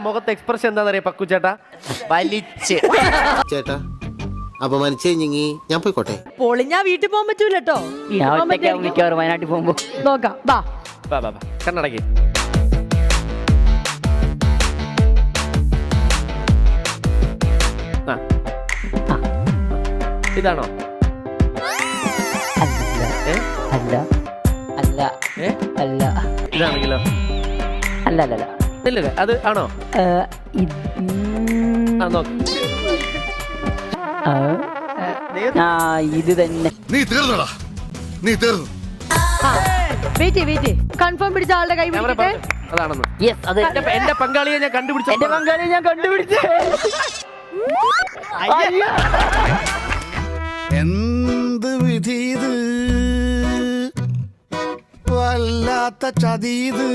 മുഖത്ത് എക്സ്പ്രഷൻ എന്താണെന്നറിയാം പക്കു ചേട്ടാ? വലിച്ച് ചേട്ടാ അപമാനിച്ചേ ഞാൻ പോയിക്കോട്ടെ. പൊളിഞ്ഞാ വീട്ടിൽ പോകാൻ പറ്റൂല കേട്ടോ. മിക്കവാറും വയനാട്ടിൽ പോകുമ്പോ നോക്കാം. ബാ കണ്ണടക്കി. ഇതാണോ? അല്ല അല്ല അല്ല ഇതാണെങ്കിലോ? അല്ല അല്ല അല്ല ഇല്ലല്ലേ, അത് ആണോ? ഇത് തന്നെ. നീ തീർന്നടാ, നീ തീർന്നു. വെയിറ്റ് കൺഫേം പിടിച്ച ആളുടെ കൈ പിടിക്കട്ടെ. അതാണെന്ന്. യെസ്, അത് എന്റെ പങ്കാളിയെ ഞാൻ കണ്ടുപിടിച്ചു. എന്റെ പങ്കാളിയെ ഞാൻ കണ്ടുപിടിച്ചു. എന്ത് വിധീത്, വല്ലാത്ത ചതീത്.